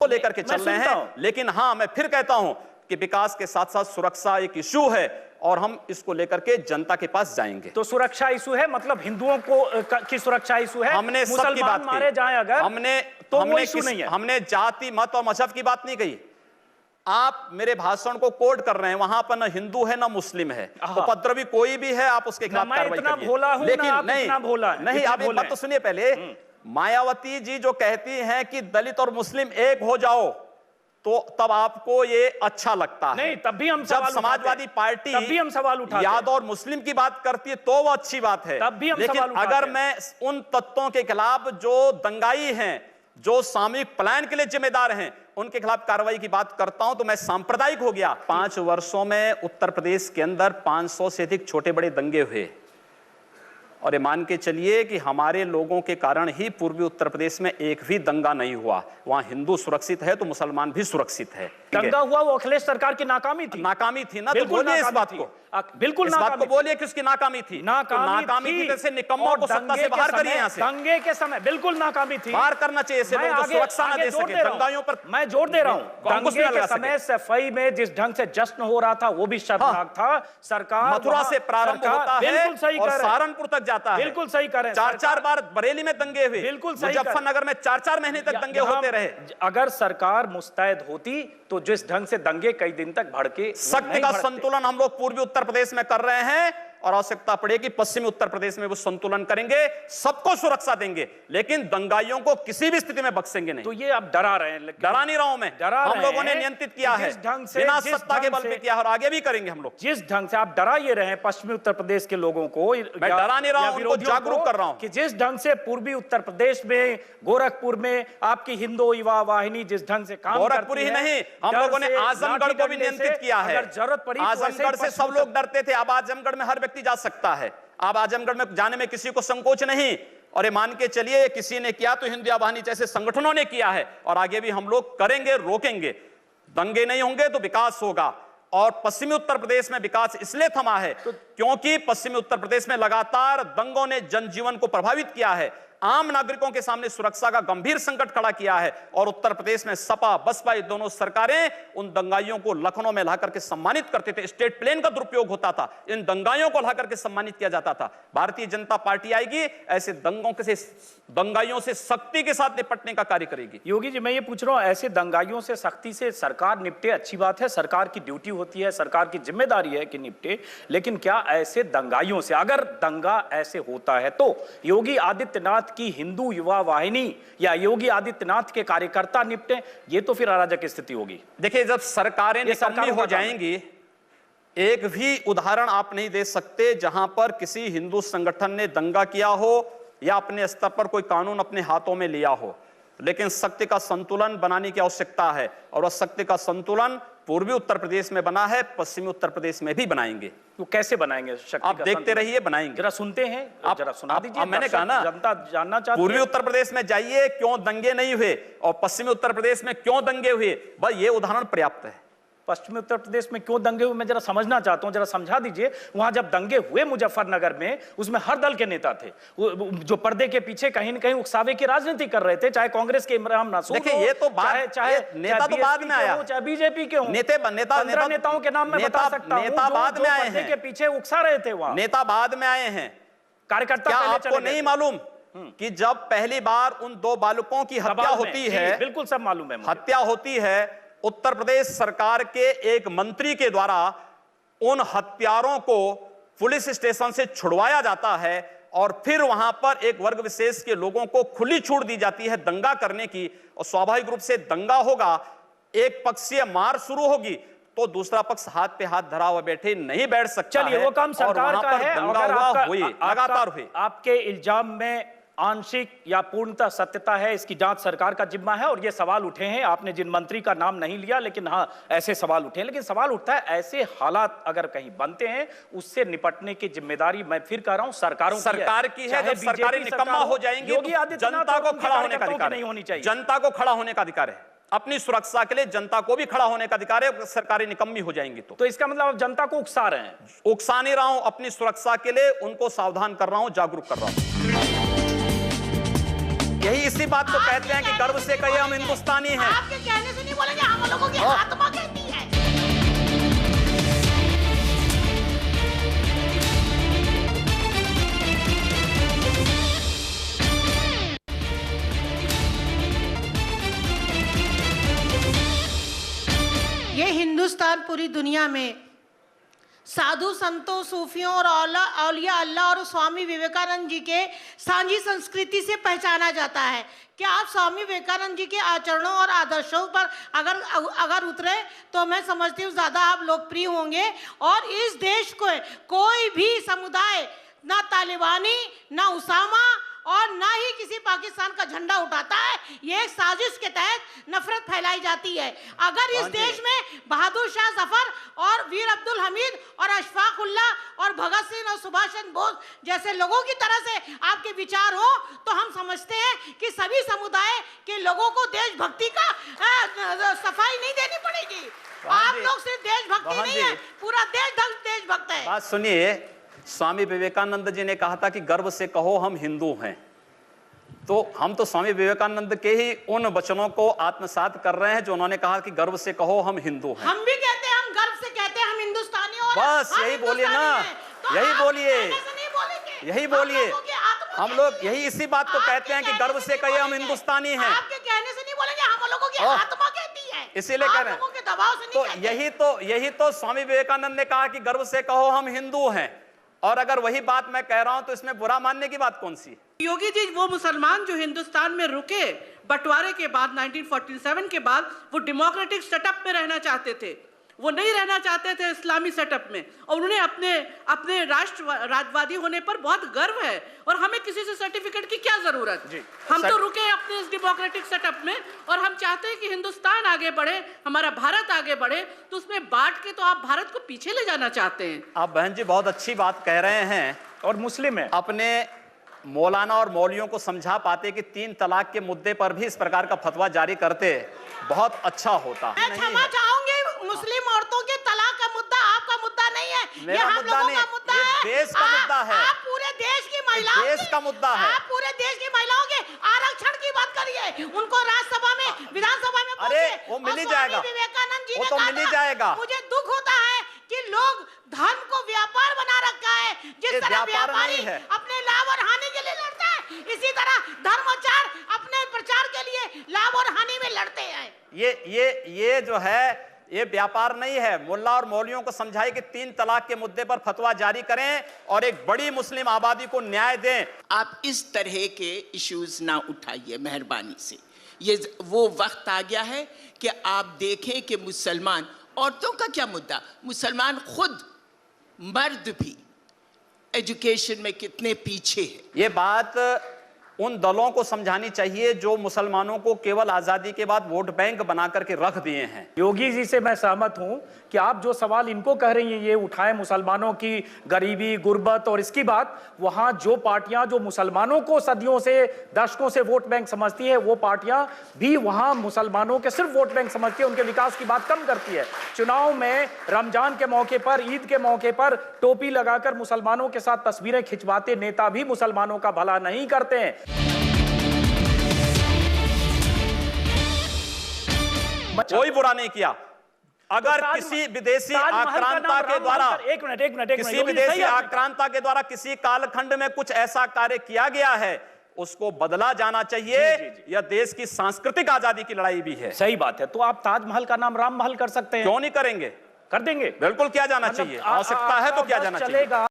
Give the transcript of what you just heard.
को लेकर के चल रहे हैं। लेकिन हां, मैं फिर कहता हूं कि विकास के साथ साथ सुरक्षा एक इश्यू है और हम इसको लेकर के जनता के पास जाएंगे। तो सुरक्षा इशू है, मतलब हिंदुओं को की सुरक्षा इशू है। हमने सबकी बात मारे जाएं अगर हमने जाति मत और मजहब की बात नहीं कही। आप मेरे भाषण को कोट कर रहे हैं, वहां पर न हिंदू है न मुस्लिम है, उपद्रवी कोई भी है आप उसके खिलाफ कार्रवाई करिए। लेकिन नहीं, आप एक बात तो सुनिए पहले। मायावती जी जो कहती हैं कि दलित और मुस्लिम एक हो जाओ, तो तब आपको ये अच्छा लगता है। नहीं, तब भी हम जब समाजवादी पार्टी तब भी हम सवाल उठाते हैं। यादव और मुस्लिम की बात करती है तो वो अच्छी बात है, तब भी हम लेकिन सवाल उठाते अगर मैं उन तत्वों के खिलाफ जो दंगाई हैं, जो सामूहिक पलायन के लिए जिम्मेदार हैं, उनके खिलाफ कार्रवाई की बात करता हूं तो मैं सांप्रदायिक हो गया। 5 वर्षों में उत्तर प्रदेश के अंदर 500 से अधिक छोटे बड़े दंगे हुए, और ये मान के चलिए कि हमारे लोगों के कारण ही पूर्वी उत्तर प्रदेश में एक भी दंगा नहीं हुआ। वहां हिंदू सुरक्षित है तो मुसलमान भी सुरक्षित है। दंगा हुआ वो अखिलेश सरकार की नाकामी थी। नाकामी थी ना, तो बोलिए इस बात को, बिल्कुल इस बात को बोलिए कि उसकी नाकामी थी। नाकामी थी, जैसे निकम्मों को सत्ता से बाहर करिए यहां से। दंगे के समय बिल्कुल नाकामी थी, बाहर करना चाहिए ऐसे लोगों को, सुरक्षा न दे सके दंगाइयों पर। मैं जोर दे रहा हूं, दंगे के समय सफाई में जिस ढंग से जश्न हो रहा था वो भी शर्मनाक था। सरकार मथुरा से प्रारंभ होता है और सहारनपुर तक जाता है। बिल्कुल सही करें। 4-4 बार बरेली में दंगे हुए, बिल्कुल सही। मुजफ्फरनगर में 4-4 महीने तक दंगे होते रहे। अगर सरकार मुस्तैद होती तो जिस ढंग से दंगे कई दिन तक भड़के, शक्ति का संतुलन हम लोग पूर्वी उत्तर प्रदेश में कर रहे हैं, और आवश्यकता पड़ेगी पश्चिमी उत्तर प्रदेश में वो संतुलन करेंगे, सबको सुरक्षा देंगे, लेकिन दंगाइयों को किसी भी स्थिति में बख्शेंगे नहीं। तो ये आप डरा रहे हैं। डरा नहीं रहा हूं मैं, हम लोगों ने नियंत्रित किया है, बिना सत्ता के बल पे किया है, और आगे भी करेंगे हम लोग। जिस ढंग से आप डरा ये रहे हैं पश्चिमी उत्तर प्रदेश के लोगों को, मैं डरा नहीं रहा हूं, उनको जागरूक कर रहा हूं कि जिस ढंग से पूर्वी उत्तर प्रदेश में गोरखपुर में आपकी हिंदू युवा वाहिनी जिस ढंग से काम गोरखपुर ही नहीं, हम लोगों ने आजमगढ़ को भी नियंत्रित किया है। अगर जरूरत पड़ी, आजमगढ़ से सब लोग डरते थे, अब आजमगढ़ में हर व्यक्ति जा सकता है। अब आजमगढ़ में जाने में किसी को संकोच नहीं, और ये मान के चलिए किसी ने किया तो हिंदू वाहिनी जैसे संगठनों ने किया है, और आगे भी हम लोग करेंगे, रोकेंगे। दंगे नहीं होंगे तो विकास होगा। और पश्चिमी उत्तर प्रदेश में विकास इसलिए थमा है क्योंकि पश्चिमी उत्तर प्रदेश में लगातार दंगों ने जनजीवन को प्रभावित किया है, आम नागरिकों के सामने सुरक्षा का गंभीर संकट खड़ा किया है, और उत्तर प्रदेश में सपा बसपा ये दोनों सरकारें उन दंगाइयों को लखनऊ में लाकर के सम्मानित करते थे। स्टेट प्लेन का दुरुपयोग होता था, इन दंगाइयों को लाकर के सम्मानित किया जाता था। भारतीय जनता पार्टी आएगी, ऐसे दंगाइयों से सख्ती के साथ निपटने का कार्य करेगी। योगी जी, मैं ये पूछ रहा हूं, ऐसे दंगाइयों से सख्ती से सरकार निपटे, अच्छी बात है, सरकार की ड्यूटी होती है, सरकार की जिम्मेदारी है कि निपटे, लेकिन क्या ऐसे दंगाइयों से, अगर दंगा ऐसे होता है तो योगी आदित्यनाथ की हिंदू युवा वाहिनी या योगी आदित्यनाथ के कार्यकर्ता निपटे? ये तो फिर अराजक स्थिति होगी। देखिए, जब सरकारें निकम्मी हो जाएंगी, एक भी उदाहरण आप नहीं दे सकते जहां पर किसी हिंदू संगठन ने दंगा किया हो या अपने स्तर पर कोई कानून अपने हाथों में लिया हो। लेकिन शक्ति का संतुलन बनाने की आवश्यकता है, और वह शक्ति का संतुलन पूर्वी उत्तर प्रदेश में बना है, पश्चिमी उत्तर प्रदेश में भी बनाएंगे। तो कैसे बनाएंगे शक्ति? आप देखते रहिए, बनाएंगे। जरा सुनते हैं, आप जरा सुना दीजिए। मैंने कहा ना, जनता जानना चाहती है। पूर्वी उत्तर प्रदेश में जाइए क्यों दंगे नहीं हुए, और पश्चिमी उत्तर प्रदेश में क्यों दंगे हुए, बस ये उदाहरण पर्याप्त है। पश्चिमी उत्तर प्रदेश में क्यों दंगे हुए, मैं जरा समझना चाहता हूं, जरा समझा दीजिए। वहां जब दंगे हुए मुजफ्फरनगर में, उसमें हर दल के नेता थे जो पर्दे के पीछे कहीं न कहीं उकसावे की राजनीति कर रहे थे, चाहे कांग्रेस के इमरान नसूर, देखिए ये तो बात, चाहे नेता तो बाद में आया, चाहे बीजेपी के हो, नेताओं के नाम मैं बता सकता हूं, नेता बाद में आए हैं, के पीछे उकसा रहे थे, वहां नेता बाद में आए हैं। कार्यकर्ता आपको नहीं मालूम कि जब पहली बार उन 2 बालकों की हत्या होती है, बिल्कुल सब मालूम है, हत्या होती है, उत्तर प्रदेश सरकार के एक मंत्री के द्वारा उन हत्यारों को पुलिस स्टेशन से छुड़वाया जाता है, और फिर वहां पर एक वर्ग विशेष के लोगों को खुली छूट दी जाती है दंगा करने की, और स्वाभाविक रूप से दंगा होगा, एक पक्षीय मार शुरू होगी तो दूसरा पक्ष हाथ पे हाथ धरा हुआ बैठे नहीं बैठ सकता। चलिए, वो काम सरकार का है। लगातार हुए। आपके इल्जाम में आंशिक या पूर्णतः सत्यता है, इसकी जांच सरकार का जिम्मा है, और ये सवाल उठे हैं। आपने जिन मंत्री का नाम नहीं लिया, लेकिन हाँ, ऐसे सवाल उठे हैं। लेकिन सवाल उठता है, ऐसे हालात अगर कहीं बनते हैं, उससे निपटने की जिम्मेदारी, मैं फिर कह रहा हूं, सरकार की है। जब सरकारें निकम्मा हो जाएंगी, योगी आदित्यनाथ जनता को खड़ा होने का अधिकार नहीं होनी चाहिए। जनता को खड़ा होने का अधिकार है, अपनी सुरक्षा के लिए जनता को भी खड़ा होने का अधिकार है। सरकारें निकम्मी हो जाएंगी तो इसका मतलब आप जनता को उकसा रहे हैं? उकसा नहीं रहा हूं, अपनी सुरक्षा के लिए उनको सावधान कर रहा हूं, जागरूक कर रहा हूं। यही इसी बात को कहते हैं कि गर्व से कहिए हम हिंदुस्तानी हैं। आपके कहने से नहीं बोलेंगे, हम लोगों की आत्मा कहती है। ये हिंदुस्तान पूरी दुनिया में साधु संतों, सूफियों और औलिया अल्लाह और स्वामी विवेकानंद जी के सांझी संस्कृति से पहचाना जाता है। क्या आप स्वामी विवेकानंद जी के आचरणों और आदर्शों पर अगर उतरे तो मैं समझती हूँ ज़्यादा आप लोकप्रिय होंगे। और इस देश को कोई भी समुदाय, ना तालिबानी, ना उसामा और ना ही किसी पाकिस्तान का झंडा उठाता है। ये एक साजिश के तहत नफरत फैलाई जाती है। अगर इस देश में बहादुर शाह जफर और वीर अब्दुल हमीद और अशफाक उल्लाह और भगत सिंह और सुभाष चंद्र बोस जैसे लोगों की तरह से आपके विचार हो तो हम समझते हैं कि सभी समुदाय के लोगों को देशभक्ति का सफाई नहीं देनी पड़ेगी। आप लोग सिर्फ देशभक्ति नहीं है, पूरा देशभक्त है। बात सुनिए, स्वामी विवेकानंद जी ने कहा था कि गर्व से कहो हम हिंदू हैं। तो हम तो स्वामी विवेकानंद के ही उन वचनों को आत्मसात कर रहे हैं जो उन्होंने कहा कि गर्व से कहो हम हिंदू हैं। हम भी कहते हैं, हम गर्व से कहते हैं हम हिंदुस्तानी हैं। बस यही बोलिए ना, यही बोलिए, यही बोलिए। हम लोग यही इसी बात को कहते हैं कि गर्व से कहिए हम हिंदुस्तानी हैं। आपके कहने से नहीं बोलेंगे, हम लोगों की आत्मा कहती है, इसीलिए कह रहे हैं। दबाव से नहीं तो यही तो स्वामी विवेकानंद ने कहा कि गर्व से कहो हम हिंदू हैं। और अगर वही बात मैं कह रहा हूं तो इसमें बुरा मानने की बात कौन सी? योगी जी, वो मुसलमान जो हिंदुस्तान में रुके बंटवारे के बाद 1947 के बाद, वो डेमोक्रेटिक सेटअप में रहना चाहते थे, वो नहीं रहना चाहते थे इस्लामी सेटअप में। और उन्हें अपने राष्ट्रवादी होने पर बहुत गर्व है। और हमें किसी से सर्टिफिकेट की क्या जरूरत? हम तो रुके अपने इस डेमोक्रेटिक सेटअप में और हम चाहते हैं कि हिंदुस्तान आगे बढ़े, हमारा भारत आगे बढ़े। तो उसमें बांट के तो आप भारत को पीछे ले जाना चाहते हैं। आप बहन जी बहुत अच्छी बात कह रहे हैं और मुस्लिम है। अपने मौलाना और मौलियों को समझा पाते कि 3 तलाक के मुद्दे पर भी इस प्रकार का फतवा जारी करते, बहुत अच्छा होता। मैं क्षमा चाहूंगी, मुस्लिम औरतों के तलाक का मुद्दा आपका मुद्दा नहीं है, ये हम लोगों का मुद्दा है, देश का मुद्दा है। आप पूरे देश की महिलाओं, देश का मुद्दा है। आप पूरे देश की महिलाओं के आरक्षण की बात करिए, उनको राज्यसभा में, विधानसभा में अरे वो मिल ही जाएगा, विवेकानंद जी वो ने तो कहा मिल ही था, जाएगा। मुझे दुख होता है कि लोग धर्म को व्यापार बना रखा है। जिस तरह व्यापारी अपने लाभ और हानि के लिए लड़ता है, इसी तरह धर्माचार अपने प्रचार के लिए लाभ और हानि में लड़ते हैं। ये जो है ये व्यापार नहीं है। मुल्ला और मौलियों को समझाइए कि 3 तलाक के मुद्दे पर फतवा जारी करें और एक बड़ी मुस्लिम आबादी को न्याय दें। आप इस तरह के इश्यूज ना उठाइए मेहरबानी से। ये वो वक्त आ गया है कि आप देखें कि मुसलमान, औरतों का क्या मुद्दा, मुसलमान खुद मर्द भी एजुकेशन में कितने पीछे है। ये बात उन दलों को समझानी चाहिए जो मुसलमानों को केवल आजादी के बाद वोट बैंक बना करके रख दिए हैं। योगी जी से मैं सहमत हूं कि आप जो सवाल इनको कह रही हैं, ये उठाएं मुसलमानों की गरीबी, गुर्बत और इसकी बात, वहां जो पार्टियां जो मुसलमानों को सदियों से, दशकों से वोट बैंक समझती है, वो पार्टियां भी वहां मुसलमानों के सिर्फ वोट बैंक समझती है, उनके विकास की बात कम करती है। चुनाव में रमजान के मौके पर, ईद के मौके पर टोपी लगाकर मुसलमानों के साथ तस्वीरें खिंचवाते नेता भी मुसलमानों का भला नहीं करते हैं। कोई बुरा नहीं किया। अगर किसी विदेशी आक्रांता के द्वारा, एक मिनट, किसी विदेशी आक्रांता के द्वारा किसी कालखंड में कुछ ऐसा कार्य किया गया है, उसको बदला जाना चाहिए। यह देश की सांस्कृतिक आजादी की लड़ाई भी है। सही बात है। तो आप ताजमहल का नाम राम महल कर सकते हैं, क्यों नहीं करेंगे? कर देंगे, बिल्कुल किया जाना चाहिए। आवश्यकता है तो किया जाना चाहिए।